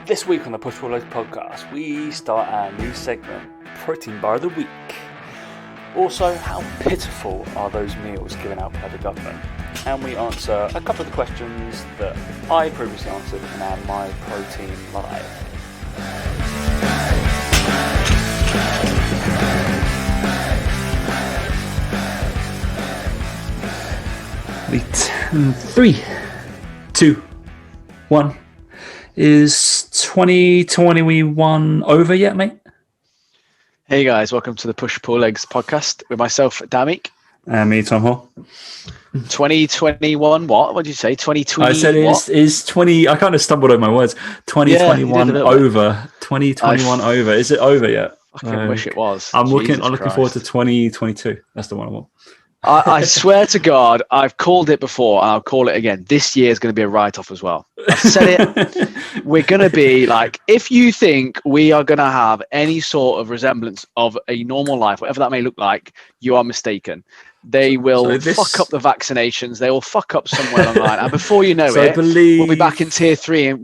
This week on the Push Pull Legs podcast, we start our new segment, Protein Bar of the Week. Also, how pitiful are those meals given out by the government? And we answer a couple of the questions that I previously answered in our My Protein Live. Wait, 3, 2, 1. Is 2021 over yet, mate? Hey guys, welcome to the Push Pull Legs podcast with myself, Damik. And me, Tom Hall. 2021, what? What did you say? 2020? I said is 20. I kind of stumbled over my words. 2021 over. 2021 over. Is it over yet? I wish it was. I'm looking forward to 2022. That's the one I want. I swear to God, I've called it before and I'll call it again. This year is going to be a write-off as well. I've said it. We're going to be like, if you think we are going to have any sort of resemblance of a normal life, whatever that may look like, you are mistaken. They will fuck up the vaccinations. They will fuck up somewhere online. And before you know it, we'll be back in tier 3 in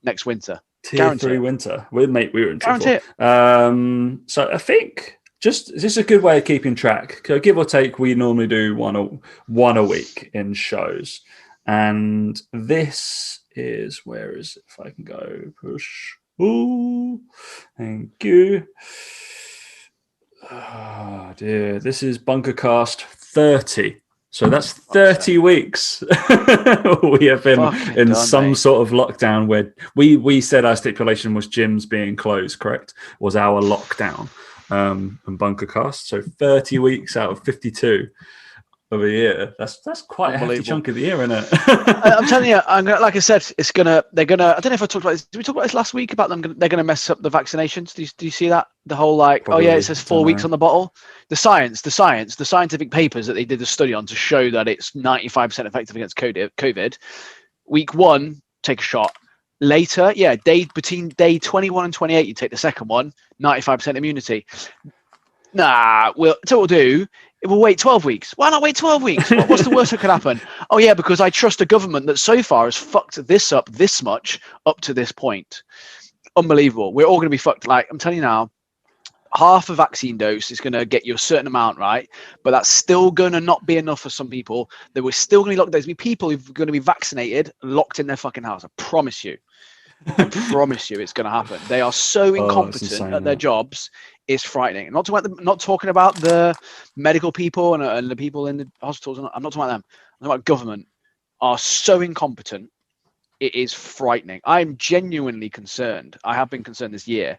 next winter. Tier 3 winter. We were in tier 4. So I think... this is a good way of keeping track. Give or take, we normally do one a week in shows. And this is, where is it? If I can go, push. Ooh, thank you. Oh, dear. This is Bunkercast 30. So that's 30 weeks we have been in some sort of lockdown where we said our stipulation was gyms being closed, correct? Was our lockdown. And Bunkercast, so 30 weeks out of 52 of a year. That's quite a hefty chunk of the year, isn't it? I'm telling you, like I said, they're gonna. I don't know if I talked about this. Did we talk about this last week about them? They're gonna mess up the vaccinations. Do you see that? The whole Probably, it says 4 weeks on the bottle. The scientific papers that they did the study on to show that it's 95% effective against COVID. Week 1, take a shot. Later, between day 21 and 28, you take the second one, 95% immunity. So what we'll do, we'll wait 12 weeks. Why not wait 12 weeks? What's the worst that could happen? Oh, yeah, because I trust a government that so far has fucked this up this much up to this point. Unbelievable. We're all going to be fucked. Like, I'm telling you now, half a vaccine dose is going to get you a certain amount, right? But that's still going to not be enough for some people. There were still going to be locked. There's going to be people who are going to be vaccinated, locked in their fucking house. I promise you. I promise you it's going to happen. They are so incompetent at their jobs. It's frightening. I'm not talking about the medical people and the people in the hospitals. I'm not talking about them. I'm talking about government are so incompetent. It is frightening. I'm genuinely concerned. I have been concerned this year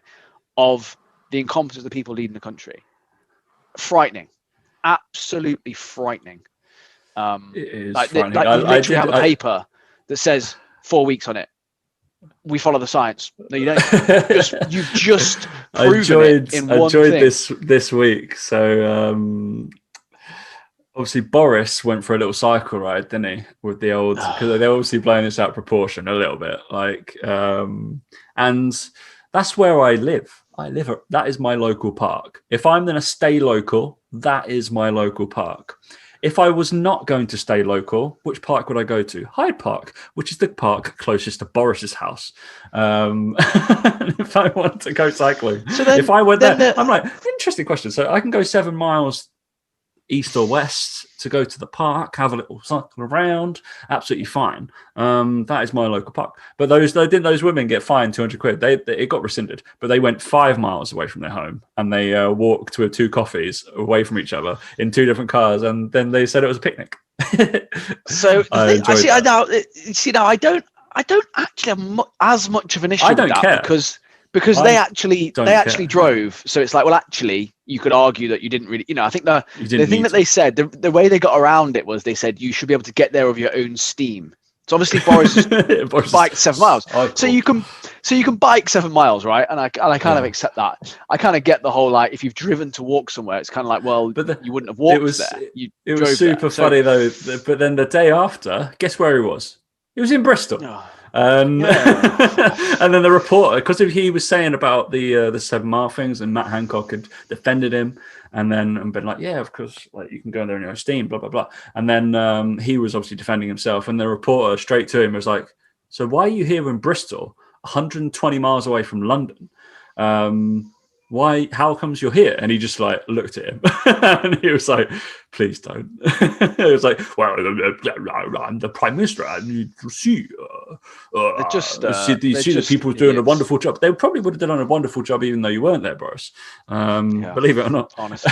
of the incompetence of the people leading the country. Frightening. Absolutely frightening. It is frightening. Like you literally have a paper that says 4 weeks on it. We follow the science. No, you don't. You've just proven it in one thing. I enjoyed this week. So obviously Boris went for a little cycle ride, didn't he? With the old, because they're obviously blowing this out of proportion a little bit. And that's where I live. That is my local park. If I'm going to stay local, that is my local park. If I was not going to stay local, which park would I go to? Hyde Park, which is the park closest to Boris's house. If I want to go cycling, if I went there, I'm like, interesting question. So I can go 7 miles east or west to go to the park, have a little cycle around, absolutely fine. That is my local park. But those women get fined 200 quid. It got rescinded, but they went 5 miles away from their home and they walked with 2 coffees away from each other in 2 different cars, and then they said it was a picnic. So I don't actually have as much of an issue with that because they actually drove. So it's like, well, actually, you could argue that you didn't really, I think the thing that they said, the way they got around it was they said you should be able to get there of your own steam. So obviously Boris biked 7 miles. So you can bike 7 miles, right? And I kind of accept that. I kind of get the whole, like, if you've driven to walk somewhere, it's kind of like, well, you wouldn't have walked there. It was super funny though. But then the day after, guess where he was? He was in Bristol. And then the reporter, because he was saying about the 7 mile things, and Matt Hancock had defended him, and been like, yeah, of course, like, you can go in there in your own steam, blah blah blah. And then he was obviously defending himself, and the reporter straight to him was like, so why are you here in Bristol? 120 miles away from London. Why? How comes you're here?" And he just like looked at him, and he was like, "Please don't." It was like, "Well, I'm the Prime Minister. I need to see. See the people doing a wonderful job. They probably would have done a wonderful job even though you weren't there, Boris. Believe it or not. Honestly,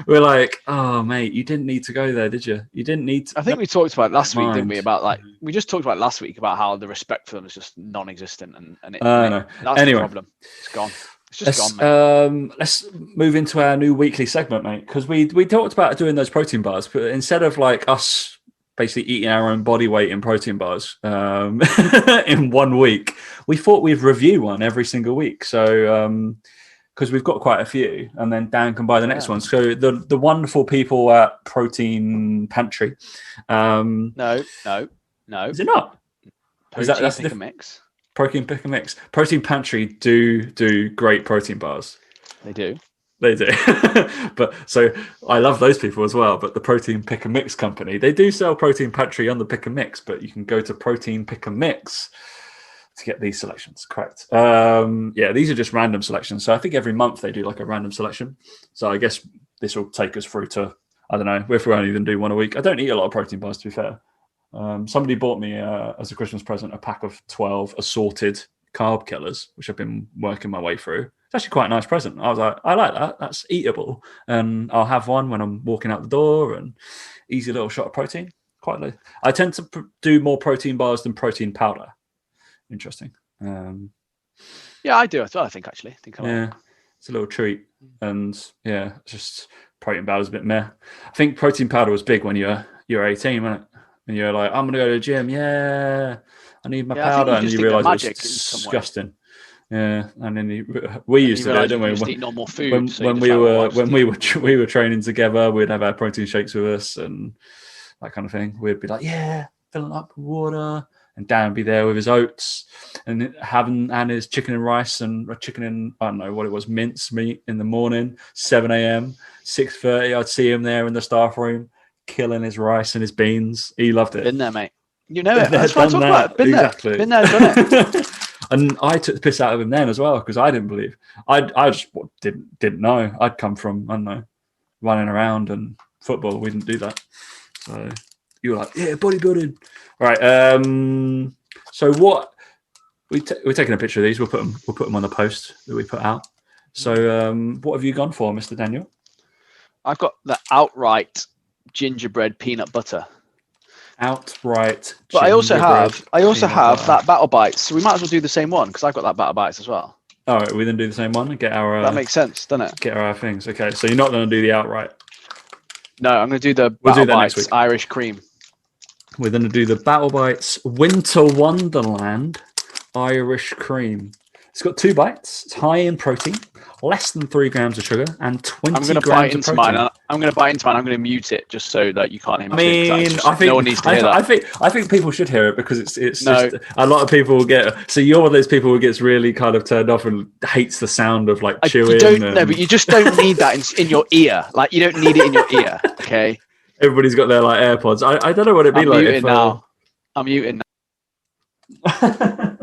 we're like, oh mate, you didn't need to go there, did you? You didn't need to. I think we talked about last week, didn't we? About we just talked about last week about how the respect for them is just non-existent, and no. That's Anyway, the problem. It's gone. It's just gone, mate. Let's move into our new weekly segment, mate, because we talked about doing those protein bars, but instead of like us basically eating our own body weight in protein bars in 1 week, we thought we'd review one every single week. So because we've got quite a few, and then Dan can buy the next one. So the wonderful people at Protein Pantry. No. Is it not? That's the mix. Protein Pick and Mix. Protein Pantry do great protein bars. They do. But so I love those people as well. But the Protein Pick and Mix company, they do sell Protein Pantry on the Pick and Mix, but you can go to Protein Pick and Mix to get these selections. Correct. These are just random selections. So I think every month they do like a random selection. So I guess this will take us through to, I don't know, if we're only going to do one a week. I don't eat a lot of protein bars, to be fair. Somebody bought me as a Christmas present a pack of 12 assorted carb killers, which I've been working my way through. It's actually quite a nice present. I was like, I like that. That's eatable, and I'll have one when I'm walking out the door. And easy little shot of protein. Quite low. I tend to do more protein bars than protein powder. Interesting. Yeah, I do as well. I think actually. It's a little treat, and just protein powder is a bit meh. I think protein powder was big when you're 18, wasn't it? And you're like, I'm going to go to the gym. Yeah, I need my powder. And you realise it's disgusting. Yeah, and then we used to do it, didn't we? Just eat normal food. When we were training together, we'd have our protein shakes with us and that kind of thing. We'd be like, yeah, filling up with water. And Dan would be there with his oats and having his chicken and rice and chicken and, I don't know what it was, mince meat in the morning, 7 a.m., 6:30. I'd see him there in the staff room, killing his rice and his beans. He loved it. Been there, mate. You know it. That's what I talk about. Been there. Been there, done it. And I took the piss out of him then as well because I didn't believe. I just didn't know. I'd come from, I don't know, running around and football. We didn't do that. So you were like, yeah, bodybuilding. All right. So what we're taking a picture of these. We'll put them on the post that we put out. So what have you gone for, Mr. Daniel? I've got the outright gingerbread peanut butter. Outright. But I also have that Battle Bites. So we might as well do the same one because I've got that Battle Bites as well. All right, we then do the same one and get our. That makes sense, doesn't it? Get our things. Okay, so you're not going to do the outright. No, I'm going to do the Battle Bites Irish cream. We're going to do the Battle Bites Winter Wonderland Irish cream. It's got 2 bites. It's high in protein, less than 3 grams of sugar, and 20 grams of protein. I'm going to bite into mine. I'm going to mute it just so that you can't hear me. I mean, I think no one needs to hear that. I think people should hear it because it's just a lot of people will get. So you're one of those people who gets really kind of turned off and hates the sound of like chewing. But you just don't need that in your ear. Like you don't need it in your ear. Okay. Everybody's got their like AirPods. I don't know what it'd be like. I'm muting now.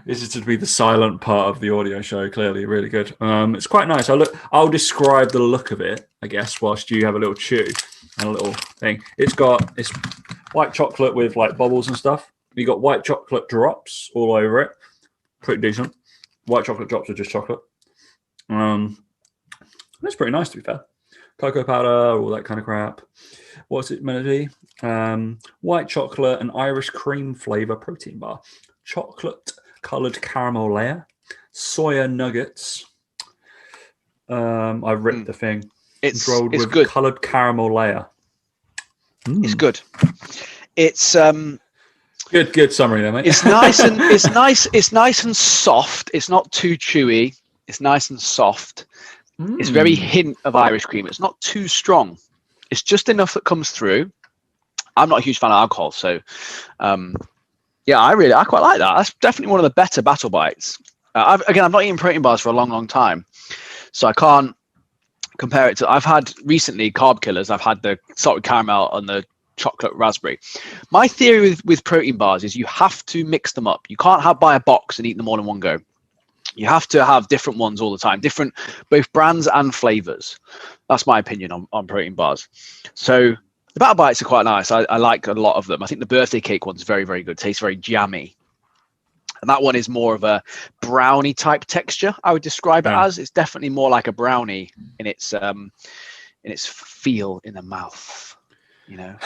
This is to be the silent part of the audio show. Clearly, really good. It's quite nice. I'll describe the look of it, I guess, whilst you have a little chew and a little thing. It's white chocolate with like bubbles and stuff. You got white chocolate drops all over it. Pretty decent. White chocolate drops are just chocolate. That's pretty nice, to be fair. Cocoa powder, all that kind of crap. What's it meant to be? White chocolate and Irish cream flavor protein bar. Chocolate coloured caramel layer, soya nuggets. I've ripped the thing. It's with good. Coloured caramel layer. It's good. It's good summary there, mate. It's nice and it's nice and soft. It's not too chewy. It's nice and soft. It's very hint of Irish cream. It's not too strong. It's just enough that comes through. I'm not a huge fan of alcohol, so yeah, I quite like that. That's definitely one of the better Battle Bites. I've not eaten protein bars for a long, long time, so I can't compare it to. I've had recently carb killers. I've had the salted caramel and the chocolate raspberry. My theory with protein bars is you have to mix them up. You can't buy a box and eat them all in one go. You have to have different ones all the time, different both brands and flavors. That's my opinion on protein bars. So the Battle Bites are quite nice. I like a lot of them. I think the birthday cake one's very, very good. Tastes very jammy. And that one is more of a brownie type texture, I would describe it as. It's definitely more like a brownie in its feel in the mouth, you know.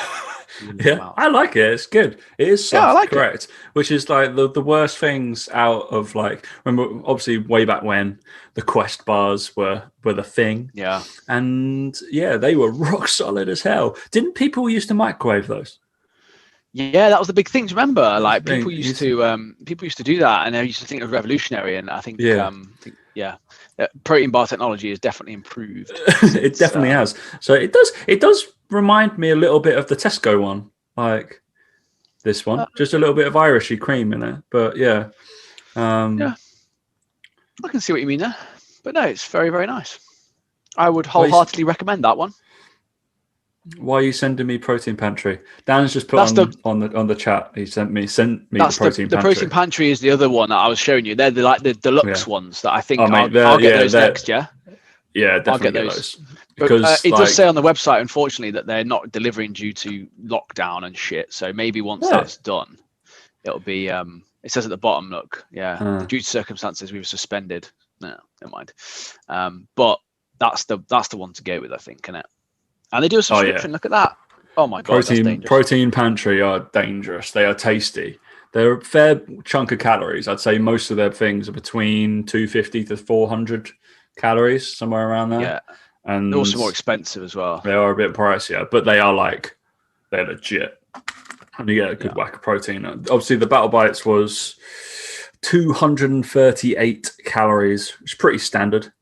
Yeah, I like it. It's good. It is soft, I like correct. It. Which is like the worst things out of like, remember, obviously way back when the Quest bars were the thing. Yeah. And yeah, they were rock solid as hell. Didn't people used to microwave those? Yeah, that was the big thing. Remember, like people used to do that, and they used to think it was revolutionary. And I think, protein bar technology has definitely improved. It definitely has. So it does remind me a little bit of the Tesco one, like this one, just a little bit of Irishy cream in it. But yeah, I can see what you mean there. But no, it's very, very nice. I would wholeheartedly recommend that one. Why are you sending me Protein Pantry? Dan's just put on the chat. He sent me the Protein Pantry. The Protein Pantry is the other one that I was showing you. They're the deluxe ones that I think I'll get those next. Yeah. Yeah, definitely I'll get those. Because it does say on the website, unfortunately, that they're not delivering due to lockdown and shit. So maybe once that's done, it'll be. It says at the bottom, look, due to circumstances, we were suspended. No, never mind. But that's the one to go with, I think, isn't it? And they do a subscription. Look at that. Oh my god, that's dangerous. Protein Pantry are dangerous. They are tasty. They're a fair chunk of calories. I'd say most of their things are between 250 to 400 calories, somewhere around there. Yeah, and they're also more expensive as well. They are a bit pricier, but they're legit. And you get a good whack of protein. Obviously, the Battle Bites was 238 calories, which is pretty standard.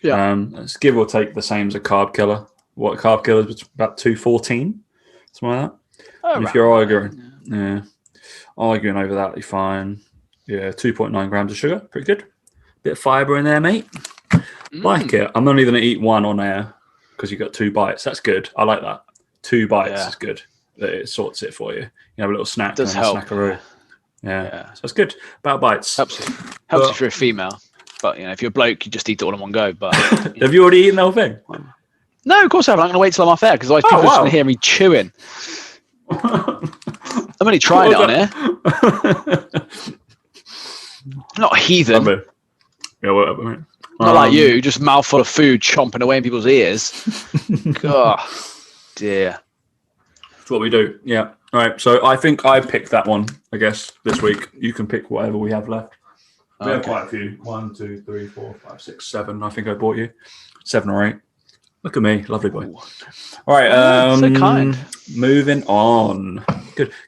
Yeah, it's give or take the same as a Carb Killer. What Carb Killer is about 214, something like that. And if you're arguing over that, you're fine. Yeah, 2.9 grams of sugar, pretty good. Bit of fiber in there, mate. Like it. I'm only going to eat one on air because you got 2 bites. That's good. I like that. 2 bites is good. It sorts it for you. You have a little snack. Does help. Snackaroo. Yeah, so it's good. About bites. Helps if you're a female. But if you're a bloke, you just eat it all in one go. But have you already eaten the whole thing? No, of course I haven't. I'm going to wait till I'm off air because otherwise people are just going to hear me chewing. I'm only trying it on here. I'm not a heathen. Yeah, whatever, mate. Not like you, just mouthful of food chomping away in people's ears. God, dear. That's what we do. Yeah. All right. So I think I picked that one, I guess, this week. You can pick whatever we have left. We have quite a few. 1, 2, 3, 4, 5, 6, 7. I think I bought you 7 or 8. Look at me, lovely boy. All right, so kind. Moving on.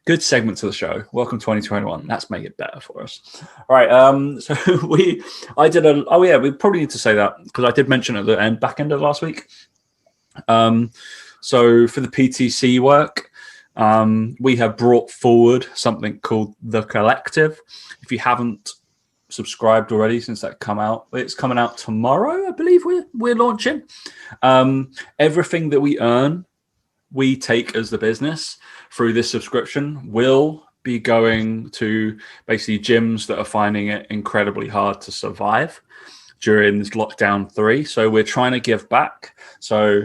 Good segment to the show. Welcome 2021. That's make it better for us. All right, so we probably need to say that because I did mention at the back end of last week. So for the PTC work, we have brought forward something called The Collective. If you haven't subscribed already since that come out, it's coming out tomorrow, I believe we're launching. Everything that we earn, we take as the business through this subscription will be going to basically gyms that are finding it incredibly hard to survive during this lockdown 3. So we're trying to give back. So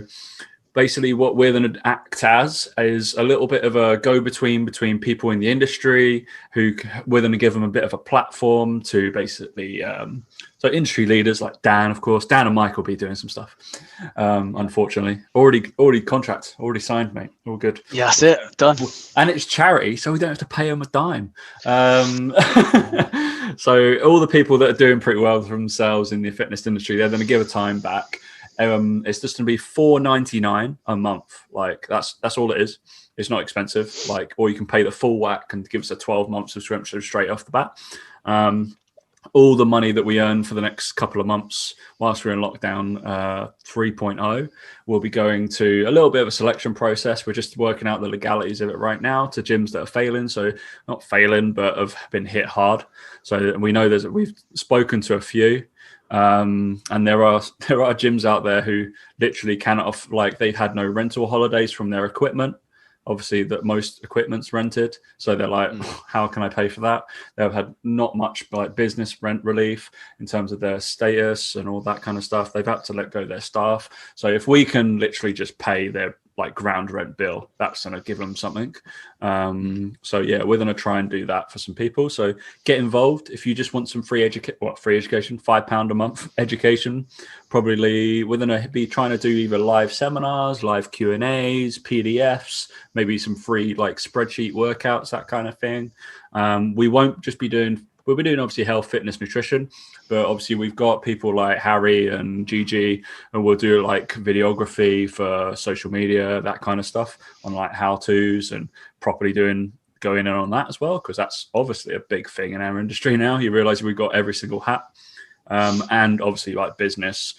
basically what we're going to act as is a little bit of a go-between between people in the industry who we're going to give them a bit of a platform to basically so industry leaders like Dan, of course. Dan and Mike will be doing some stuff. Unfortunately, already contract, already signed, mate. All good. Yeah, that's it. Done. And it's charity, so we don't have to pay them a dime. So all the people that are doing pretty well for themselves in the fitness industry, they're going to give a time back. It's just going to be $4.99 a month. Like that's all it is. It's not expensive. Like, or you can pay the full whack and give us a 12-month subscription straight off the bat. All the money that we earn for the next couple of months whilst we're in lockdown 3.0 will be going to a little bit of a selection process. We're just working out the legalities of it right now to gyms that are failing. So not failing, but have been hit hard. So we know we've spoken to a few. And there are gyms out there who literally cannot, like, they've had no rental holidays from their equipment. obviously that most equipment's rented, so they're like, how can I pay for that? They've had not much like business rent relief in terms of their status and all that kind of stuff. They've had to let go their staff. So if we can literally just pay their like ground rent bill, that's going to give them something. So yeah, we're going to try and do that for some people. So get involved if you just want some free education, £5 a month education. Probably we're going to be trying to do either live seminars, live Q&As, PDFs, maybe some free like spreadsheet workouts, that kind of thing. We won't just be doing. We'll be doing obviously health, fitness, nutrition, but obviously we've got people like Harry and Gigi, and we'll do like videography for social media, that kind of stuff on like how-tos and properly going in on that as well, because that's obviously a big thing in our industry now. You realize we've got every single hat, and obviously like business.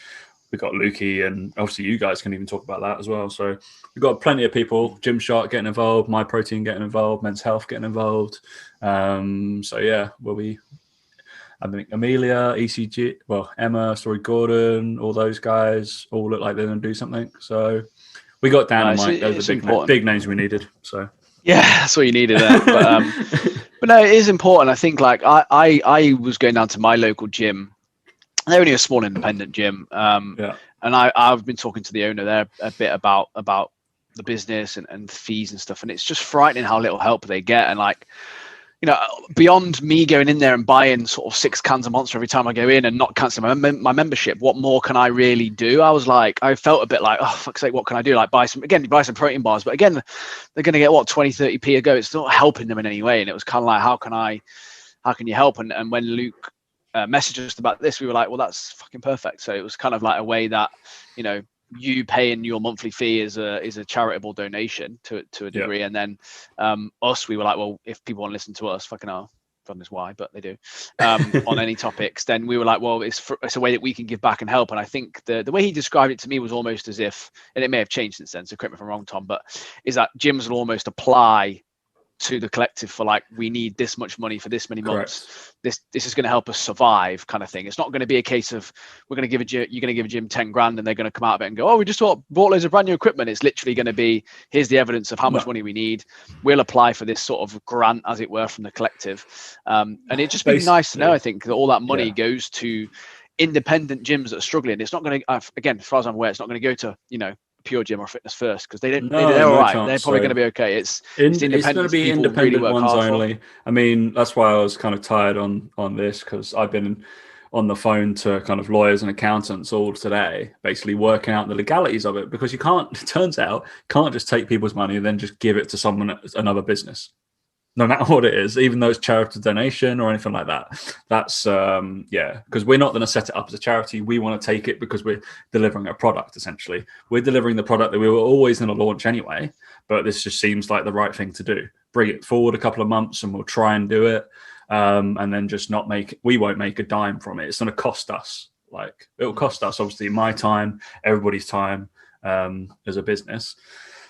We've got Lukey, and obviously you guys can even talk about that as well. So we've got plenty of people, Gymshark getting involved, myprotein getting involved, Men's Health getting involved. So yeah, I think Amelia, ECG, Emma, Story Gordon, all those guys all look like they're going to do something. So we got Dan and Mike. Those are big names we needed. So yeah, that's what you needed there. But no, it is important. I think like I was going down to my local gym. They're only a small independent gym. And I've been talking to the owner there a bit about the business and fees and stuff. And it's just frightening how little help they get. And like, you know, beyond me going in there and buying sort of 6 cans of Monster every time I go in and not cancelling my membership, what more can I really do? I felt a bit like, oh, fuck's sake, what can I do? Like buy some protein bars. But again, they're going to get 20-30p a go. It's not helping them in any way. And it was kind of like, how can you help? And when Luke messaged us about this, we were like, well, that's fucking perfect. So it was kind of like a way that, you know, you paying your monthly fee is a charitable donation to a degree. And then we were like, well, if people want to listen to us, fucking hell, God knows why, but they do, on any topics, then we were like, well, it's a way that we can give back and help. And I think the way he described it to me was almost as if, and it may have changed since then, so correct me if I'm wrong, Tom, but is that gyms will almost apply to the collective for like, we need this much money for this many months. This is going to help us survive, kind of thing. It's not going to be a case of you're going to give a gym 10 grand and they're going to come out of it and go, oh, we just bought loads of brand new equipment. It's literally going to be, here's the evidence of how much money we need. We'll apply for this sort of grant, as it were, from the collective. And it'd just be nice to know, I think, that all that money goes to independent gyms that are struggling. It's not going to, again, as far as I'm aware, it's not going to go to, you know, Pure Gym or Fitness First, because they're all right. Chance. They're probably going to be okay. It's going to be independent ones only. I mean, that's why I was kind of tired on this, because I've been on the phone to kind of lawyers and accountants all today, basically working out the legalities of it, because it turns out, can't just take people's money and then just give it to another business, no matter what it is, even though it's charitable donation or anything like that. That's because we're not going to set it up as a charity. We want to take it because we're delivering a product. Essentially, we're delivering the product that we were always going to launch anyway, but this just seems like the right thing to do. Bring it forward a couple of months and we'll try and do it, and then just we won't make a dime from it. It's going to cost us, like, it'll cost us obviously my time, everybody's time, as a business.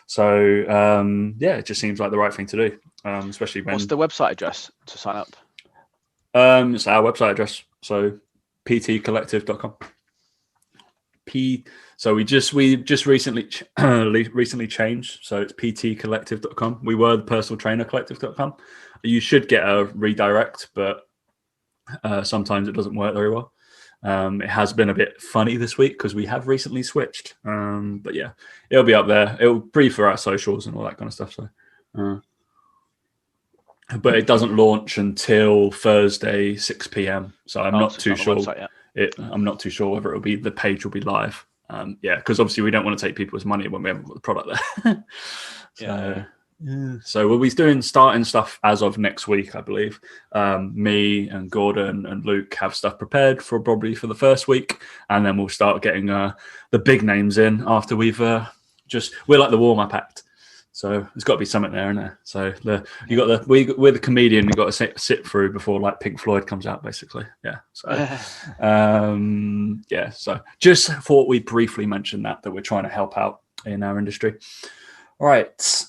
So it just seems like the right thing to do, especially when. What's the website address to sign up? It's our website address, so ptcollective.com. So we just recently changed, so it's ptcollective.com. We were the personaltrainercollective.com. You should get a redirect, but sometimes it doesn't work very well. It has been a bit funny this week because we have recently switched, but yeah, it'll be up there. It'll be for our socials and all that kind of stuff. So, but it doesn't launch until Thursday 6 p.m. So I'm not too sure. I'm not too sure whether the page will be live. Because obviously we don't want to take people's money when we haven't got the product there. So we'll be starting stuff as of next week, I believe. Me and Gordon and Luke have stuff prepared for the first week, and then we'll start getting the big names in after we've we're like the warm-up act. So there's got to be something there, isn't there? So we're the comedian you got to sit through before like Pink Floyd comes out, basically. Yeah. So So just thought we'd briefly mention that we're trying to help out in our industry. All right.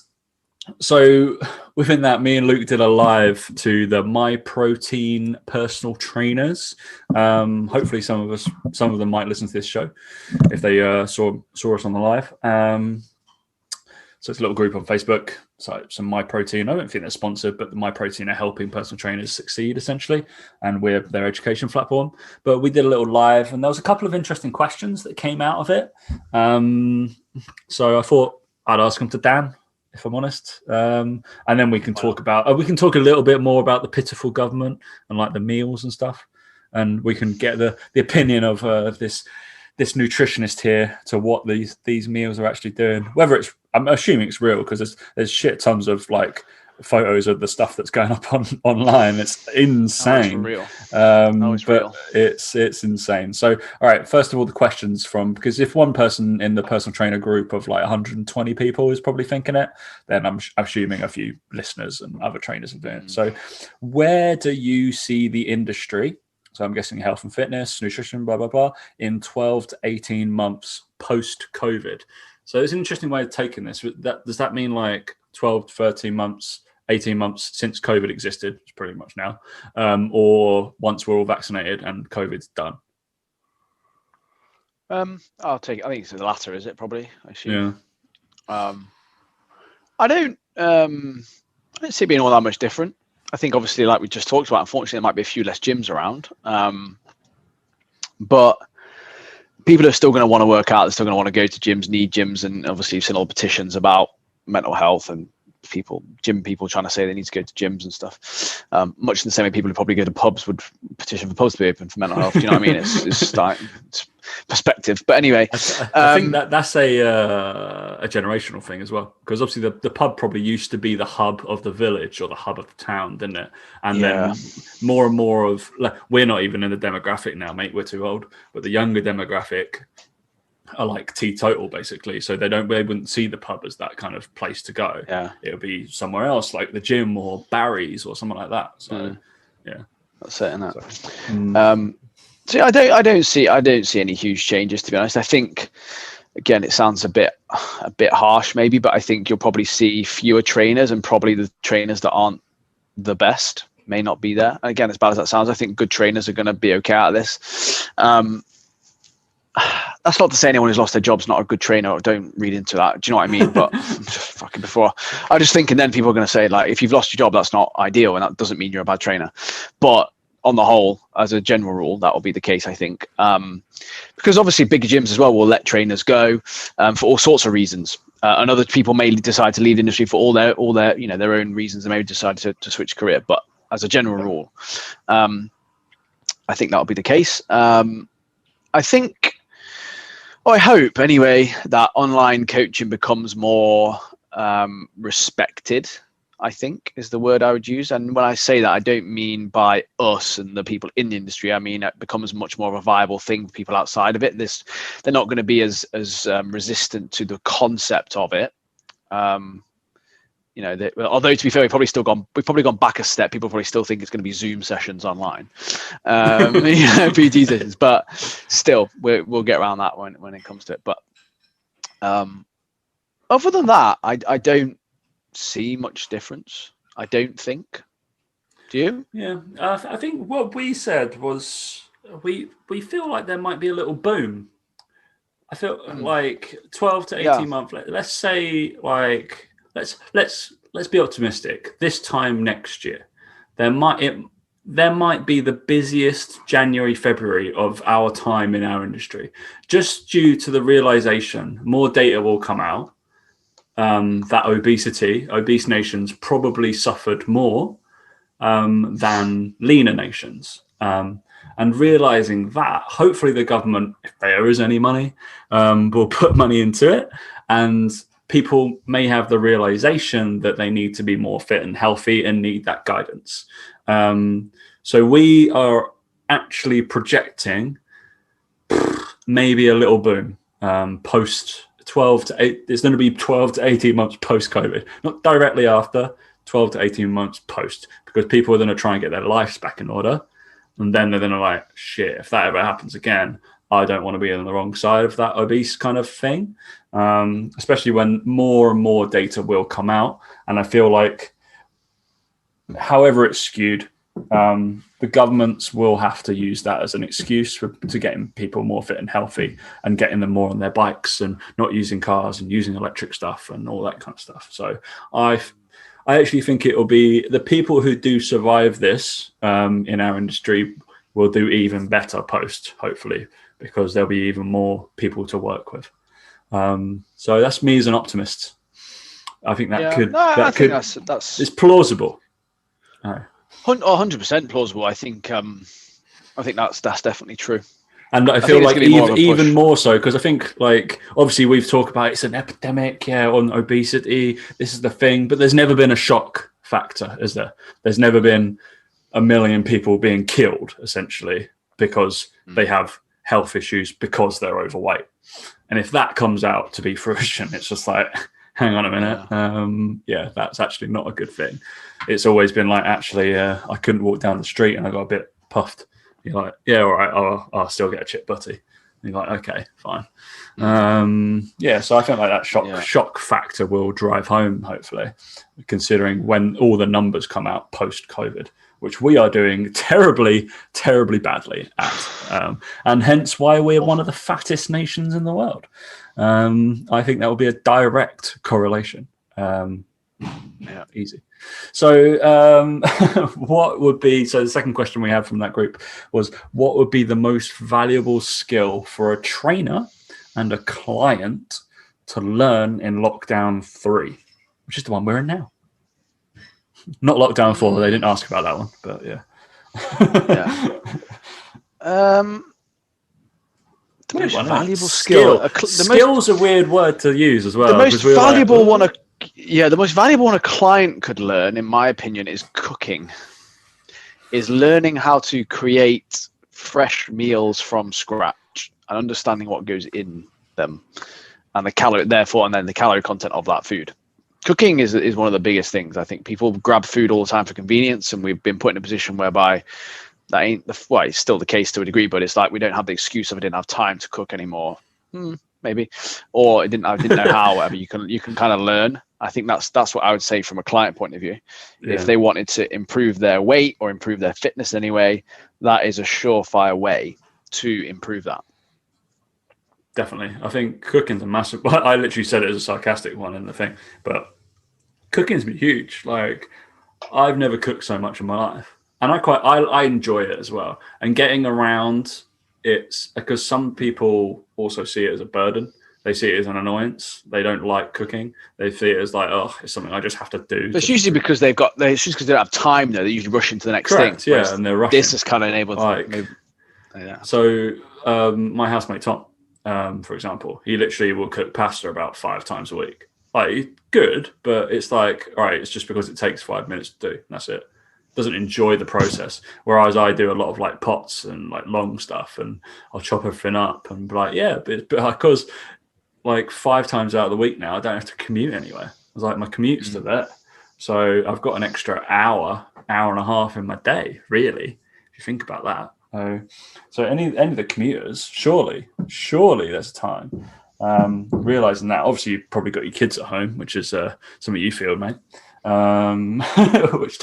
So within that, me and Luke did a live to the myprotein personal trainers. Hopefully some of them might listen to this show if they saw us on the live. So it's a little group on Facebook. So some myprotein. I don't think they're sponsored, but the myprotein are helping personal trainers succeed essentially, and we're their education platform. But we did a little live, and there was a couple of interesting questions that came out of it. So I thought I'd ask them to Dan, if I'm honest, and then we can talk about. We can talk a little bit more about the pitiful government and like the meals and stuff, and we can get the opinion of this nutritionist here to what these meals are actually doing. Whether it's, I'm assuming it's real because there's shit tons of like photos of the stuff that's going up online. It's insane. It's real. It's insane. So, all right. First of all, the questions because if one person in the personal trainer group of like 120 people is probably thinking it, then I'm assuming a few listeners and other trainers are doing it. So, where do you see the industry? So I'm guessing health and fitness, nutrition, blah, blah, blah, in 12 to 18 months post-COVID. So it's an interesting way of taking this. Does that mean like 12 to 13 months, 18 months since COVID existed, it's pretty much now, or once we're all vaccinated and COVID's done? I'll take it. I think it's the latter, is it probably? I assume. Yeah. I don't see it being all that much different. I think obviously, like we just talked about, unfortunately, there might be a few less gyms around. But people are still going to want to work out. They're still going to want to go to gyms, need gyms. And obviously you've seen all the petitions about mental health and gym people trying to say they need to go to gyms and stuff. Much in the same way people who probably go to pubs would petition for pubs to be open for mental health. Do you know what I mean? It's like it's perspective. But anyway, I think that's a generational thing as well, because obviously the pub probably used to be the hub of the village or the hub of the town, didn't it? And then more and more of, like, we're not even in the demographic now, mate. We're too old. But the younger demographic are like teetotal basically, so they wouldn't see the pub as that kind of place to go. It'll be somewhere else like the gym or Barry's or something like that. So that's it. So I don't see any huge changes, to be honest. I think, again, it sounds a bit harsh maybe, but I think you'll probably see fewer trainers, and probably the trainers that aren't the best may not be there. And again, as bad as that sounds, I think good trainers are going to be okay out of this. That's not to say anyone who's lost their job's not a good trainer, or don't read into that. Do you know what I mean? But fucking before, I just think, and then people are going to say, like, if you've lost your job, that's not ideal, and that doesn't mean you're a bad trainer. But on the whole, as a general rule, that will be the case, I think. Because obviously bigger gyms as well will let trainers go for all sorts of reasons. And other people may decide to leave the industry for all their their own reasons. They may decide to switch career. But as a general rule, I think that will be the case. I think, I hope anyway, that online coaching becomes more respected, I think is the word I would use. And when I say that, I don't mean by us and the people in the industry. I mean, it becomes much more of a viable thing for people outside of it. They're not going to be as resistant to the concept of it. Although to be fair, we've probably gone back a step. People probably still think it's going to be Zoom sessions online, PT sessions, but still we'll get around that when it comes to it. But other than that, I don't see much difference, I don't think. Do you? Yeah, I think what we said was we feel like there might be a little boom. I feel like 12 to 18 months. Let's say like let's be optimistic. This time next year, there might be the busiest January, February of our time in our industry, just due to the realization more data will come out. That obese nations probably suffered more than leaner nations. And realizing that, hopefully the government, if there is any money, will put money into it. And people may have the realization that they need to be more fit and healthy and need that guidance. So we are actually projecting maybe a little boom post 12 to 8. It's going to be 12 to 18 months post COVID, not directly after, 12 to 18 months post, because people are going to try and get their lives back in order. And then they're going to like, shit, if that ever happens again, I don't want to be on the wrong side of that obese kind of thing. Especially when more and more data will come out. And I feel like however it's skewed, The governments will have to use that as an excuse to getting people more fit and healthy and getting them more on their bikes and not using cars and using electric stuff and all that kind of stuff. So I actually think it will be the people who do survive this in our industry will do even better post, hopefully, because there'll be even more people to work with. So that's me as an optimist. I think that it's plausible. 100% plausible. I think that's definitely true. And I feel like even more so, because I think, like, obviously we've talked about it's an epidemic, on obesity. This is the thing, but there's never been a shock factor, is there? There's never been 1 million people being killed, essentially, because they have health issues because they're overweight. And if that comes out to be fruition, it's just like, hang on a minute. That's actually not a good thing. It's always been like, actually, I couldn't walk down the street and I got a bit puffed. You're like, yeah, all right, I'll still get a chip butty. And you're like, okay, fine. So I think like that shock factor will drive home, hopefully, considering when all the numbers come out post-COVID, which we are doing terribly, terribly badly at. And hence why we're one of the fattest nations in the world. I think that will be a direct correlation. Easy. So what would be, so the second question we had from that group was, what would be the most valuable skill for a trainer and a client to learn in lockdown 3, which is the one we're in now? Not lockdown 4. They didn't ask about that one, but yeah. The most valuable skill. Skill's a weird word to use as well. The most valuable one. The most valuable one a client could learn, in my opinion, is cooking. Is learning how to create fresh meals from scratch and understanding what goes in them, and the calorie content of that food. Cooking is one of the biggest things. I think people grab food all the time for convenience, and we've been put in a position whereby that ain't it's still the case to a degree, but it's like we don't have the excuse of I didn't have time to cook anymore. Maybe, or I didn't know how. Whatever, you can kind of learn. I think that's what I would say from a client point of view. Yeah. If they wanted to improve their weight or improve their fitness anyway, that is a surefire way to improve that. Definitely. I think cooking's a massive, I literally said it as a sarcastic one in the thing, but cooking's been huge. Like, I've never cooked so much in my life. And I enjoy it as well. And getting around, it's because some people also see it as a burden. They see it as an annoyance. They don't like cooking. They see it as like, oh, it's something I just have to do. But it's usually because it's just because they don't have time though. They usually rush into the next thing. Yeah, and they're rushing. This is kind of enabled. So my housemate Tom, for example, he literally will cook pasta about 5 times a week. Like, good, but it's like, all right, it's just because it takes 5 minutes to do. That's it. Doesn't enjoy the process. Whereas I do a lot of like pots and like long stuff, and I'll chop everything up and be like, yeah, but because like 5 times out of the week now, I don't have to commute anywhere. It's like my commute's to there. So I've got an extra hour and a half in my day, really, if you think about that. So any of the commuters, surely there's time. Realizing that, obviously you've probably got your kids at home, which is something you feel, mate. Which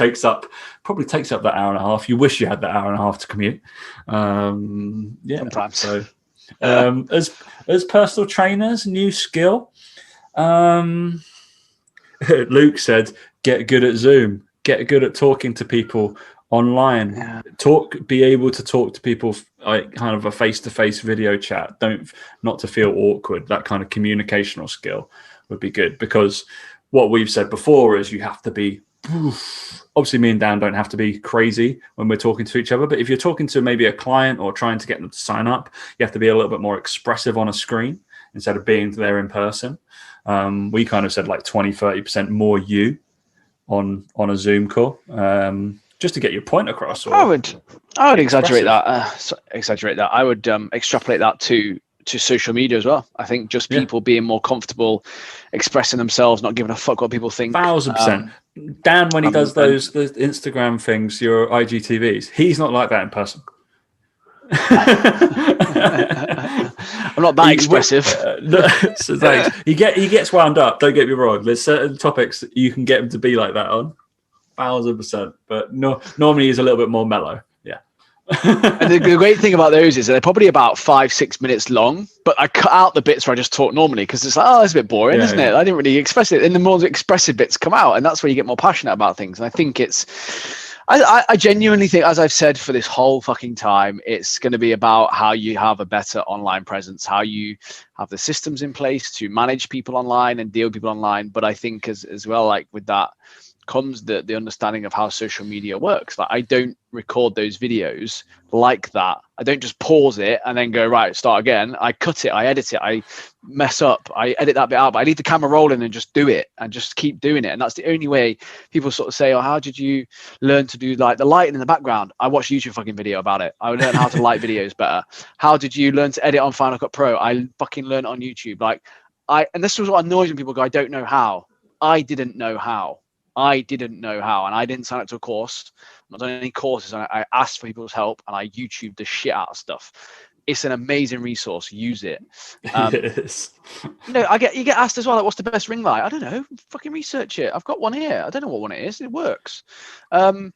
probably takes up that hour and a half. You wish you had that hour and a half to commute. Sometimes. So as personal trainers, new skill. Luke said, get good at Zoom, get good at talking to people online. Be able to talk to people like kind of a face-to-face video chat, not to feel awkward. That kind of communicational skill would be good, because what we've said before is you have to be, obviously me and Dan don't have to be crazy when we're talking to each other, but if you're talking to maybe a client or trying to get them to sign up, you have to be a little bit more expressive on a screen instead of being there in person. We kind of said like 20-30% more you on a Zoom call, just to get your point across. I would exaggerate that. I would extrapolate that to social media as well. I think just people being more comfortable expressing themselves, not giving a fuck what people think. 1000%. Dan, when he does those Instagram things, your IGTVs, he's not like that in person. I'm not that expressive. He gets wound up. Don't get me wrong. There's certain topics that you can get him to be like that on. 1,000%. But no, normally he's a little bit more mellow. Yeah. And the great thing about those is they're probably about 5-6 minutes long, but I cut out the bits where I just talk normally because it's like, oh, it's a bit boring, isn't it? I didn't really express it. And the more expressive bits come out, and that's where you get more passionate about things. And I think I genuinely think, as I've said for this whole fucking time, it's going to be about how you have a better online presence, how you have the systems in place to manage people online and deal with people online. But I think as well, like with that comes the understanding of how social media works. Like, I don't record those videos like that. I don't just pause it and then go, right, start again. I cut it, I edit it, I mess up, I edit that bit out, but I leave the camera rolling and just do it and just keep doing it. And that's the only way. People sort of say, oh, how did you learn to do like the lighting in the background? I watched a YouTube fucking video about it. I learned how to light videos better. How did you learn to edit on Final Cut Pro? I fucking learned on YouTube. And this was what annoys when people go, I don't know how. I didn't know how. And I didn't sign up to a course. I'm not doing any courses. I asked for people's help and I YouTubed the shit out of stuff. It's an amazing resource. Use it. Yes. You get asked as well, like, what's the best ring light? I don't know. Fucking research it. I've got one here. I don't know what one it is. It works. And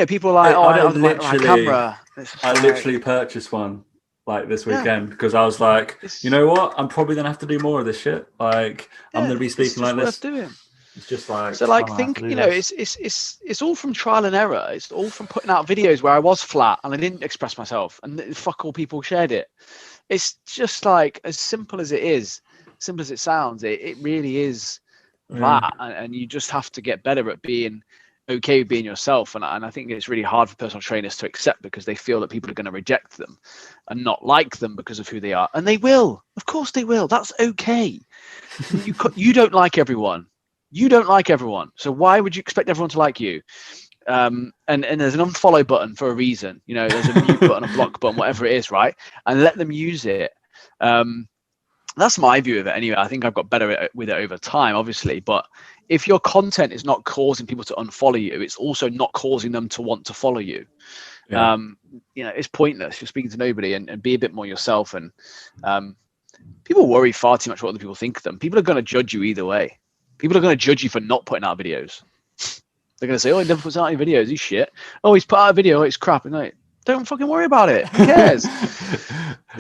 people are like, I don't have the right camera. I literally purchased one like this weekend because I was like, you know what? I'm probably gonna have to do more of this shit. Like, I'm gonna be speaking like this. Doing. It's just like, so like, think, it's all from trial and error. It's all from putting out videos where I was flat and I didn't express myself and fuck all people shared it. It's just like, as simple as it is, simple as it sounds, it really is that. And you just have to get better at being okay with being yourself. And I think it's really hard for personal trainers to accept because they feel that people are going to reject them and not like them because of who they are. And they will, of course they will. That's okay. You don't like everyone. You don't like everyone, so why would you expect everyone to like you? And there's an unfollow button for a reason. There's a mute button, a block button, whatever it is, right? And let them use it. That's my view of it anyway. I think I've got better with it over time, obviously. But if your content is not causing people to unfollow you, it's also not causing them to want to follow you. Yeah. It's pointless. You're speaking to nobody, and be a bit more yourself. And people worry far too much what other people think of them. People are going to judge you either way. People are going to judge you for not putting out videos. They're going to say, oh, he never puts out any videos. He's shit. Oh, he's put out a video. Oh, it's crap. And like, don't fucking worry about it. Who cares?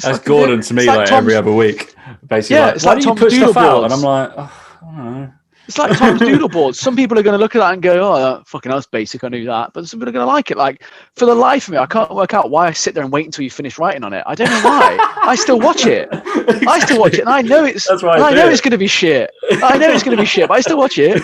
That's Gordon to me, like every other week. Basically, yeah, it's why like do you put stuff out? And I'm like, oh, I don't know. It's like Tom's doodle boards. Some people are going to look at that and go, oh, fucking that's basic. I knew that. But some people are going to like it. Like, for the life of me, I can't work out why I sit there and wait until you finish writing on it. I don't know why. I still watch it. Exactly. I still watch it. And I know it's it's going to be shit. I know it's going to be shit, but I still watch it.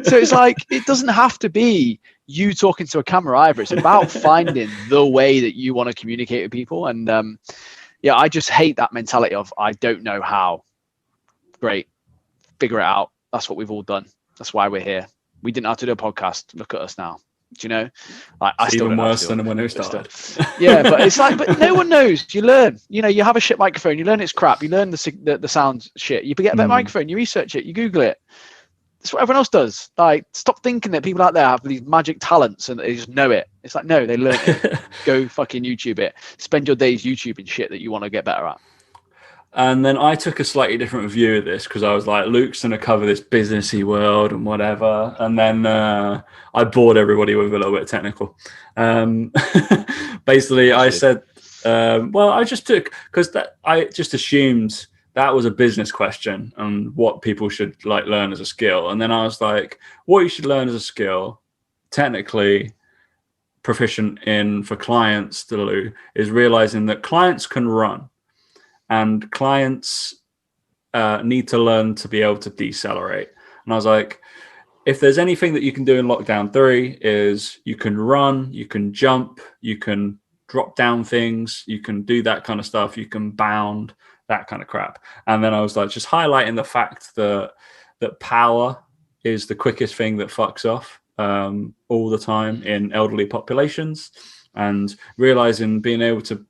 So it's like, it doesn't have to be you talking to a camera either. It's about finding the way that you want to communicate with people. And I just hate that mentality of, I don't know how. Great. Figure it out. That's what we've all done. That's why we're here. We didn't have to do a podcast. Look at us now. Do you know? Like, I still even worse than when we started. Yeah, but it's like, but no one knows. You learn. You have a shit microphone. You learn it's crap. You learn the sound shit. You get a better microphone. You research it. You Google it. That's what everyone else does. Like, stop thinking that people out there have these magic talents and they just know it. It's like, no, they learn it. Go fucking YouTube it. Spend your days YouTubing shit that you want to get better at. And then I took a slightly different view of this because I was like, Luke's going to cover this businessy world and whatever. And then I bored everybody with a little bit of technical. Basically, I said, I just took, because I just assumed that was a business question and what people should like learn as a skill. And then I was like, what you should learn as a skill, technically proficient in for clients to do, is realizing that clients can run. And clients need to learn to be able to decelerate. And I was like, if there's anything that you can do in lockdown 3 is you can run, you can jump, you can drop down things, you can do that kind of stuff, you can bound, that kind of crap. And then I was like, just highlighting the fact that power is the quickest thing that fucks off all the time in elderly populations, and realizing being able to,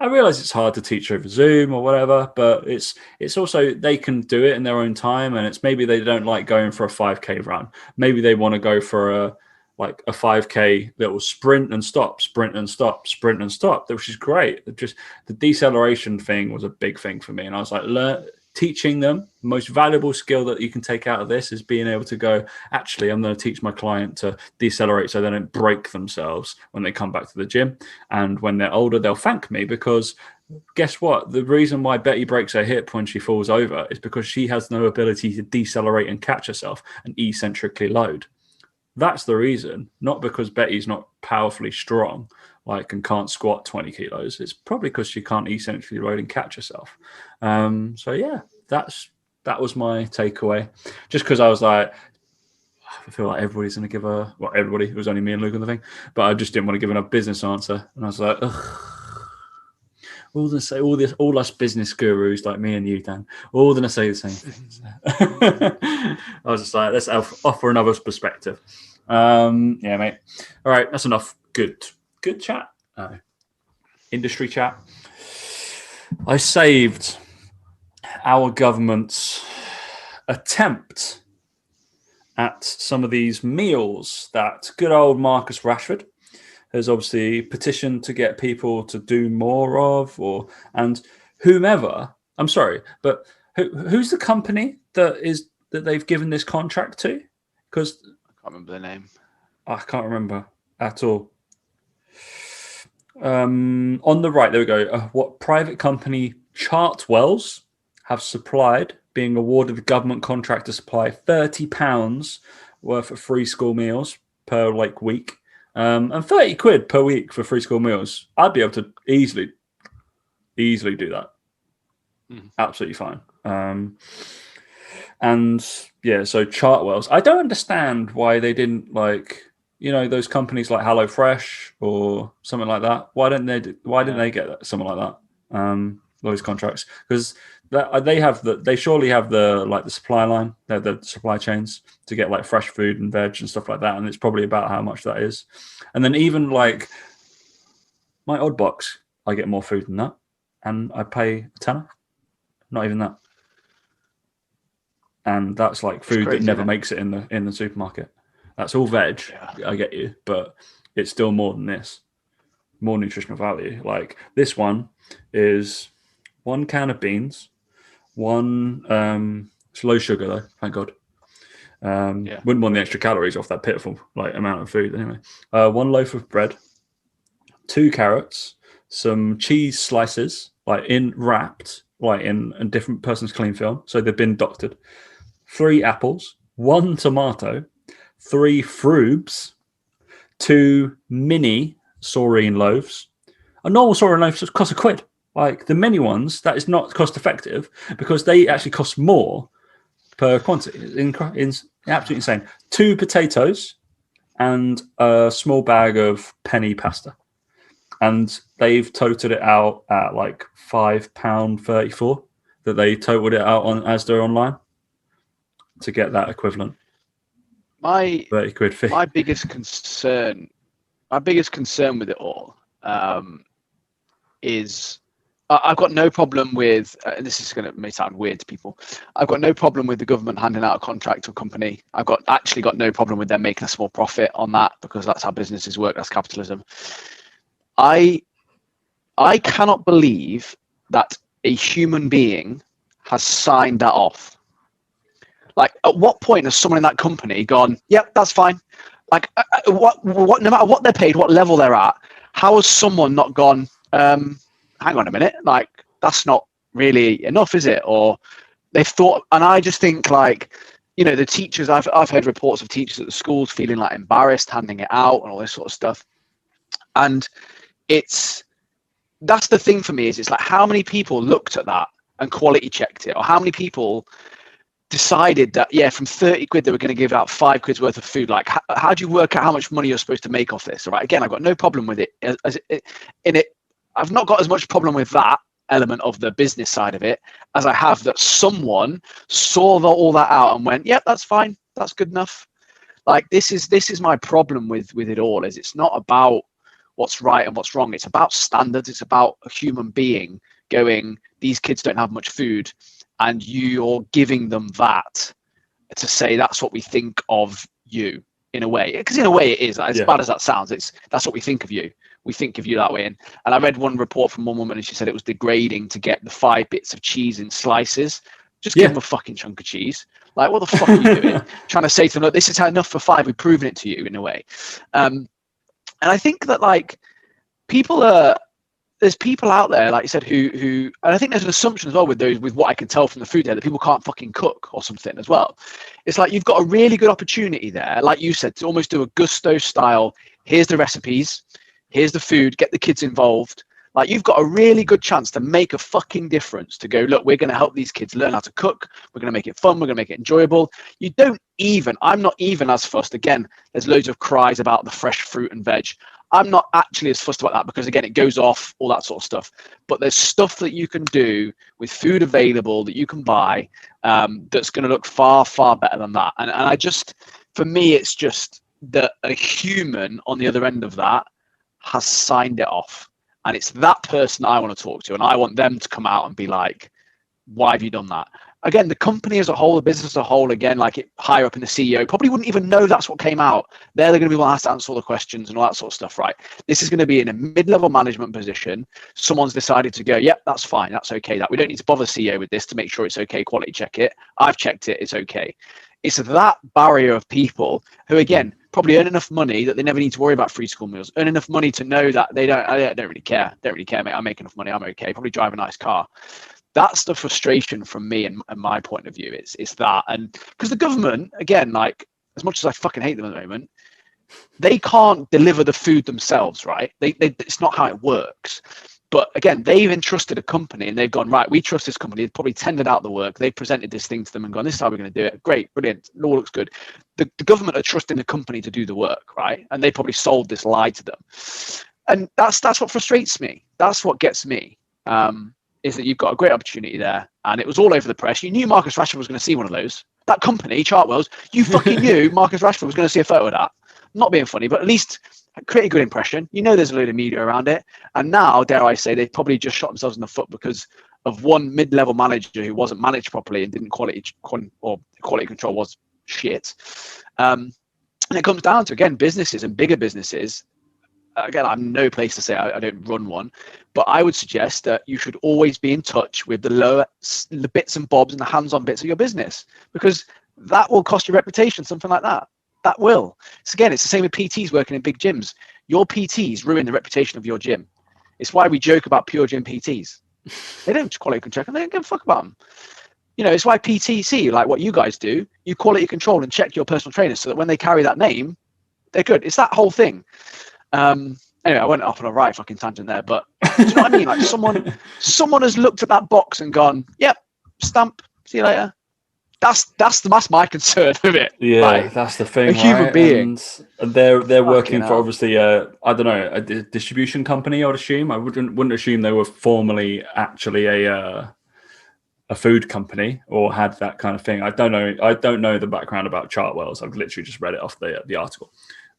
I realize it's hard to teach over Zoom or whatever, but it's also, they can do it in their own time. And it's maybe they don't like going for a 5K run. Maybe they want to go for a 5K that will sprint and stop, which is great. Just the deceleration thing was a big thing for me. And I was like, teaching them the most valuable skill that you can take out of this is being able to go, actually, I'm going to teach my client to decelerate so they don't break themselves when they come back to the gym. And when they're older, they'll thank me, because guess what? The reason why Betty breaks her hip when she falls over is because she has no ability to decelerate and catch herself and eccentrically load. That's the reason, not because Betty's not powerfully strong, and can't squat 20 kilos. It's probably because she can't eccentrically load and catch herself. So yeah, that was my takeaway. Just because I was like, I feel like everybody's going to give everybody, it was only me and Luke on the thing, but I just didn't want to give enough business answer. And I was like, ugh. All us business gurus like me and you, Dan, all going to say the same things. I was just like, let's offer another perspective. Yeah, mate. All right, that's enough. Good chat. Industry chat. I saved our government's attempt at some of these meals that good old Marcus Rashford has obviously petitioned to get people to do more of, and whomever. I'm sorry, but who's the company that they've given this contract to? Because I can't remember the name. I can't remember at all. On the right, there we go. What private company Chartwells have supplied, being awarded a government contract to supply £30 worth of free school meals per week. And £30 per week for free school meals, I'd be able to easily do that. Absolutely fine. And yeah, so Chartwells. I don't understand why they didn't those companies like HelloFresh or something like that. Why didn't they get something like that? Those contracts, because they surely have the supply line, the supply chains to get fresh food and veg and stuff like that, and it's probably about how much that is. And then even my odd box, I get more food than that, and I pay a tenner, not even that, and that's food crazy, that never makes it in the supermarket. That's all veg. Yeah. I get you, but it's still more than this, more nutritional value. This one is 1 can of beans. It's low sugar though, thank God. Wouldn't want the extra calories off that pitiful amount of food anyway. 1 loaf of bread, 2 carrots, some cheese slices, wrapped in a different person's cling film, so they've been doctored. 3 apples, 1 tomato, 3 frubes, 2 mini saurine loaves. A normal saurine loaf just costs £1. The mini ones, that is not cost effective because they actually cost more per quantity. It's absolutely insane. 2 potatoes and a small bag of penny pasta. And they've totaled it out at £5.34 that they totaled it out on Asda online to get that equivalent. My £30 fee. My biggest concern with it all is I've got no problem with, and this is going to may sound weird to people, I've got no problem with the government handing out a contract to a company. I've actually got no problem with them making a small profit on that, because that's how businesses work. That's capitalism. I cannot believe that a human being has signed that off. At what point has someone in that company gone, yep, that's fine? What? No matter what they're paid, what level they're at, how has someone not gone, hang on a minute, that's not really enough, is it? Or they've thought, and I just think the teachers, I've heard reports of teachers at the schools feeling embarrassed handing it out and all this sort of stuff. And that's the thing for me, is it's how many people looked at that and quality checked it, or how many people decided that from £30 they were going to give out £5 worth of food. How do you work out how much money you're supposed to make off this? All right, again, I've got no problem with it. I've not got as much problem with that element of the business side of it as I have that someone saw all that out and went, yep, that's fine, that's good enough. This is my problem with it all, is it's not about what's right and what's wrong. It's about standards. It's about a human being going, these kids don't have much food, and you're giving them that to say that's what we think of you, in a way. Because in a way it is, as bad as that sounds, that's what we think of you. We think of you that way. And I read one report from one woman, and she said it was degrading to get the 5 bits of cheese in slices Just give them a fucking chunk of cheese. Like, what the fuck are you doing? Trying to say to them, look, this is enough for 5. We've proven it to you in a way. And I think that like there's people out there, like you said, who, and I think there's an assumption as well with what I can tell from the food there, that people can't fucking cook or something as well. It's like you've got a really good opportunity there, like you said, to almost do a Gusto style. Here's the recipes, here's the food, get the kids involved. Like, you've got a really good chance to make a fucking difference, to go, look, we're going to help these kids learn how to cook. We're going to make it fun. We're going to make it enjoyable. I'm not even as fussed. Again, there's loads of cries about the fresh fruit and veg. I'm not actually as fussed about that because, again, it goes off, all that sort of stuff. But there's stuff that you can do with food available that you can buy that's going to look far, far better than that. And I just, for me, it's just that a human on the other end of that has signed it off. And it's that person I want to talk to. And I want them to come out and be like, why have you done that? Again, the company as a whole, the business as a whole, again, like it higher up in the CEO, probably wouldn't even know that's what came out. They're going to be able to answer all the questions and all that sort of stuff, right? This is going to be in a mid-level management position. Someone's decided to go, yep, that's fine. That's okay. That we don't need to bother CEO with this to make sure it's okay. Quality check it. I've checked it. It's okay. It's that barrier of people who, again, probably earn enough money that they never need to worry about free school meals, earn enough money to know that I don't really care, mate. I make enough money. I'm okay. Probably drive a nice car. That's the frustration from me and my point of view. It's that. And because the government, again, like, as much as I fucking hate them at the moment, they can't deliver the food themselves, right? It's not how it works. But again, they've entrusted a company and they've gone, right, we trust this company. They've probably tendered out the work. They've presented this thing to them and gone, this is how we're going to do it. Great, brilliant. It all looks good. The government are trusting the company to do the work, right? And they probably sold this lie to them. And that's what frustrates me. That's what gets me, is that you've got a great opportunity there. And it was all over the press. You knew Marcus Rashford was going to see one of those. That company, Chartwells, you fucking knew Marcus Rashford was going to see a photo of that. Not being funny, but at least create a good impression. You know, there's a load of media around it. And now, dare I say, they've probably just shot themselves in the foot because of one mid-level manager who wasn't managed properly and didn't quality control was shit. And it comes down to, again, businesses and bigger businesses. Again, I'm no place to say I don't run one, but I would suggest that you should always be in touch with the bits and bobs and the hands-on bits of your business, because that will cost your reputation, something like that. That will. So again, it's the same with PTs working in big gyms. Your PTs ruin the reputation of your gym. It's why we joke about pure gym PTs. They don't quality control and they don't give a fuck about them. You know, it's why PTC, like what you guys do, you quality control and check your personal trainers so that when they carry that name, they're good. It's that whole thing. Anyway, I went off on a right fucking tangent there, but do you know what I mean? Like someone has looked at that box and gone, yep, stamp, see you later. That's my concern with it. Yeah, like, that's the thing. A human being. And they're working for hell. obviously I don't know, a distribution company. I would assume. I wouldn't assume they were formerly actually a food company or had that kind of thing. I don't know the background about Chartwells. I've literally just read it off the article.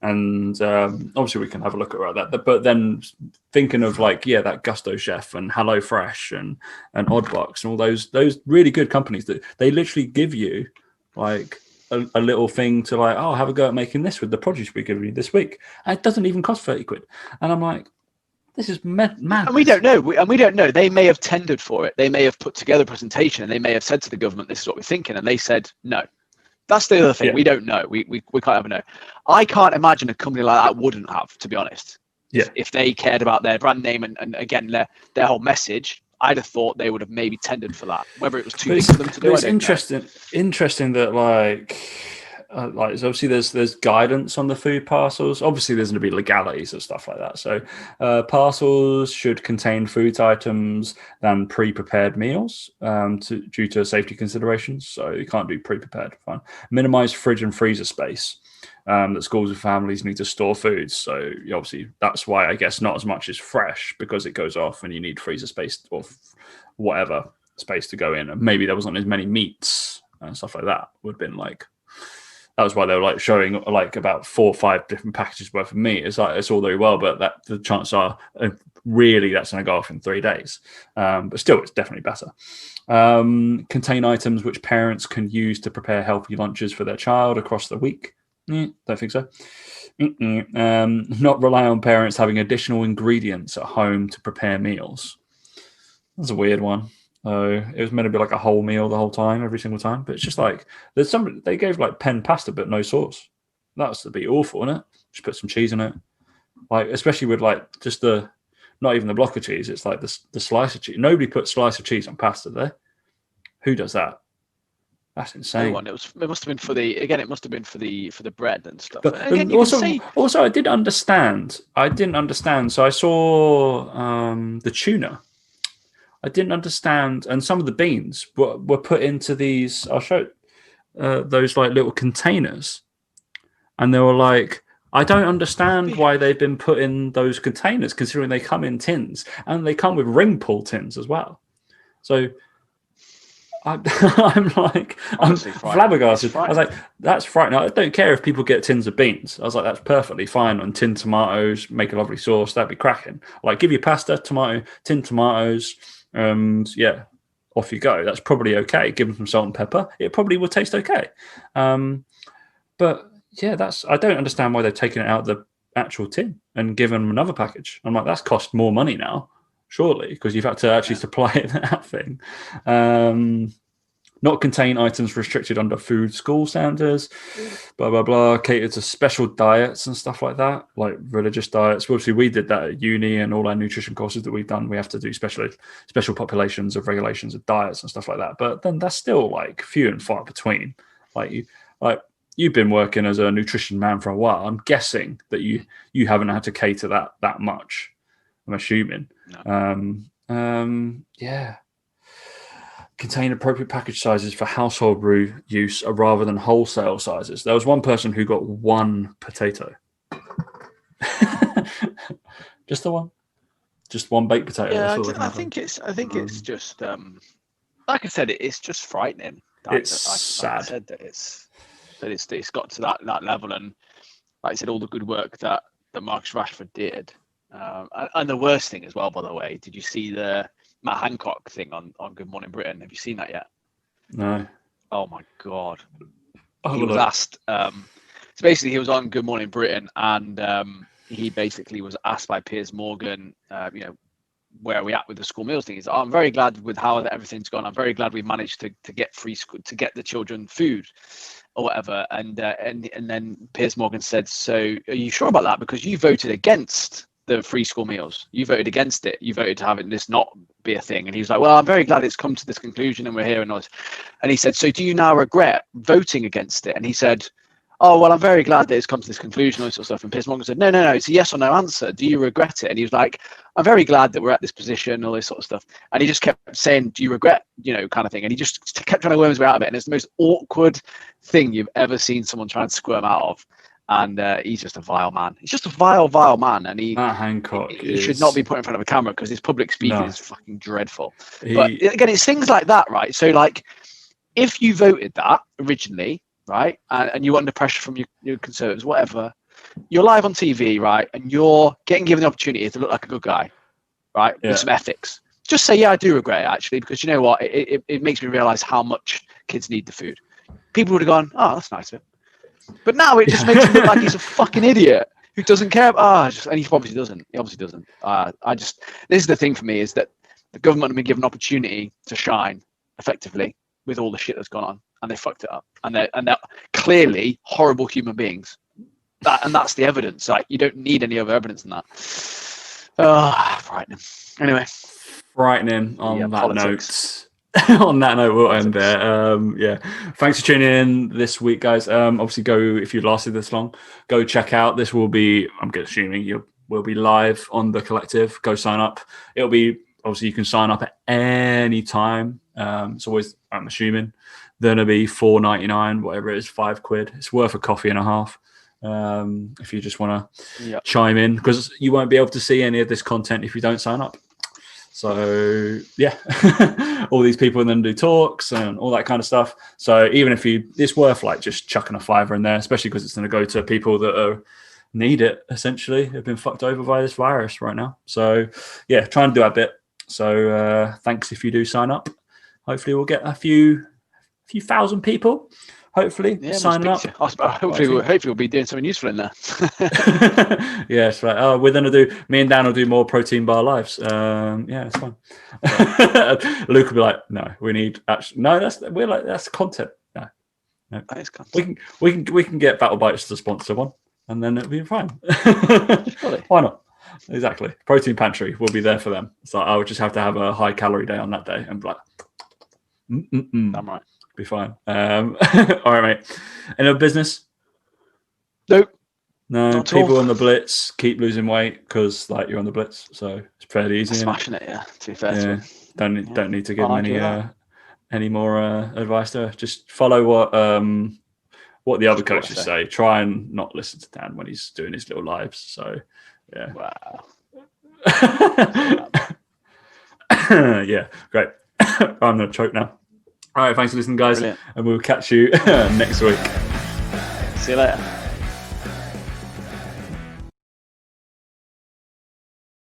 And obviously we can have a look at that. But then thinking of that Gusto Chef and HelloFresh and Oddbox and all those really good companies that they literally give you like a little thing to have a go at making this with the produce we give you this week. And it doesn't even cost 30 quid. And I'm like, this is mad. And we don't know. We don't know. They may have tendered for it. They may have put together a presentation and they may have said to the government, this is what we're thinking. And they said, no. That's the other thing. Yeah. We don't know. We can't ever know. I can't imagine a company like that wouldn't have, to be honest. Yeah. If they cared about their brand name and again, their whole message, I'd have thought they would have maybe tendered for that. Whether it was too big for them to do, it's interesting that so obviously there's guidance on the food parcels. Obviously there's going to be legalities and stuff like that. So parcels should contain food items than pre-prepared meals due to safety considerations. So you can't do pre-prepared. Fine. Minimize fridge and freezer space that schools and families need to store foods. So obviously that's why I guess not as much is fresh, because it goes off and you need freezer space or whatever space to go in. And maybe there wasn't as many meats and stuff like that. Would have been that was why they were showing about 4 or 5 different packages worth of meat. It's it's all very well, but that the chances are really that's going to go off in 3 days. But still, it's definitely better. Contain items which parents can use to prepare healthy lunches for their child across the week. Don't think so. Not rely on parents having additional ingredients at home to prepare meals. That's a weird one. So it was meant to be like a whole meal the whole time, every single time. But it's just like they gave like pen pasta but no sauce. That's to be awful, isn't it? Just put some cheese in it, like especially with like just the not even the block of cheese. It's like the slice of cheese. Nobody puts slice of cheese on pasta there. Who does that? That's insane. No one. It must have been for the It must have been for the bread and stuff. But And again, you also, can see, also, I didn't understand. So I saw the tuna. I didn't understand, and some of the beans were put into these. I'll show those like little containers, and they were like, I don't understand why they've been put in those containers, considering they come in tins and they come with ring pull tins as well. So I'm Honestly, flabbergasted. I was like, that's frightening. I don't care if people get tins of beans. I was like, that's perfectly fine on tinned tomatoes, make a lovely sauce. That'd be cracking. Like, give you pasta, tomato, tinned tomatoes, and yeah, off you go. That's probably okay. Give them some salt and pepper. It probably will taste okay. But yeah, I don't understand why they've taken it out of the actual tin and given them another package. I'm like, that's cost more money now. Surely, because you've had to actually supply that thing. Not contain items restricted under food school standards, blah, blah, blah, cater to special diets and stuff like that, like religious diets. Obviously, we did that at uni and all our nutrition courses that we've done. We have to do special populations of regulations of diets and stuff like that. But then that's still like few and far between. You've been working as a nutrition man for a while. I'm guessing that you haven't had to cater that much. I'm assuming. No. Yeah. Contain appropriate package sizes for household use rather than wholesale sizes. There was one person who got one potato. Just the one? Just one baked potato? Yeah, I think it's just like I said, it's just frightening. It's sad. I said that it's got to that level, and like I said, all the good work that Marcus Rashford did. And the worst thing as well, by the way, did you see the Matt Hancock thing on Good Morning Britain? Have you seen that yet? No. Oh my God. He was asked. So basically, he was on Good Morning Britain, and he basically was asked by Piers Morgan, where are we at with the school meals thing? He's like, I'm very glad with how everything's gone. I'm very glad we managed to get free school, to get the children food or whatever. And then Piers Morgan said, so are you sure about that? Because you voted against the free school meals. You voted against it. You voted to have this not be a thing. And he was like, well, I'm very glad it's come to this conclusion and we're here and all this. And he said, so do you now regret voting against it? And he said, oh, well, I'm very glad that it's come to this conclusion, all this sort of stuff. And Piers Morgan said, no, it's a yes or no answer. Do you regret it? And he was like, I'm very glad that we're at this position, all this sort of stuff. And he just kept saying, do you regret, kind of thing. And he just kept trying to worm his way out of it. And it's the most awkward thing you've ever seen someone try and squirm out of. And he's just a vile man. He's just a vile man. And Matt Hancock he should not be put in front of a camera because his public speaking is fucking dreadful. But again, it's things like that, right? So like, if you voted that originally, right, and you're under pressure from your Conservatives, whatever, you're live on TV, right, and you're getting given the opportunity to look like a good guy, right, with some ethics. Just say, yeah, I do regret it, actually, because you know what? It makes me realise how much kids need the food. People would have gone, oh, that's nice of him. But now it just makes him look like he's a fucking idiot who doesn't care. And he obviously doesn't. This is the thing for me, is that the government have been given an opportunity to shine effectively with all the shit that's gone on, and they fucked it up. And they're clearly horrible human beings. And that's the evidence. Like, you don't need any other evidence than that. Frightening. Anyway. Frightening on that note. On that note, we'll end there. Thanks for tuning in this week, guys. Obviously, if you lasted this long, go check out. This will be, I'm assuming we'll be live on the Collective. Go sign up. It'll be, obviously, you can sign up at any time. It's always, I'm assuming, then it'll be $4.99, whatever it is, £5. It's worth a coffee and a half. If you just want to chime in, because you won't be able to see any of this content if you don't sign up. So all these people and then do talks and all that kind of stuff. So even if it's worth like just chucking a $5 in there, especially because it's going to go to people that need it, essentially, have been fucked over by this virus right now. So try and do our bit. So thanks if you do sign up. Hopefully we'll get a few thousand people. hopefully Yeah, signing we'll up. speak to you. Hopefully we'll be doing something useful in there. Yeah, it's right. Oh, we're gonna do. Me and Dan will do more protein bar lives. Yeah, it's fine. Luke will be like, "No, we need actually. No, that's content. No, That is content. we can get Battle Bites to sponsor one, and then it'll be fine. Surely. Why not? Exactly. Protein Pantry will be there for them. So I would just have to have a high calorie day on that day and be like, I'm right. be fine. All right, mate. Any other business? Nope. No, Not at people all. on the blitz keep losing weight because like you're on the blitz, so it's fairly easy. Smashing it, yeah. To be fair to Yeah, him. don't need to give I'll him argue any more advice there. Just follow what the other Just what I coaches say. say. Try and not listen to Dan when he's doing his little lives. So yeah. Wow. Yeah, great. I'm gonna choke now. All right, thanks for listening, guys, Brilliant. and we'll catch you next week. See you later.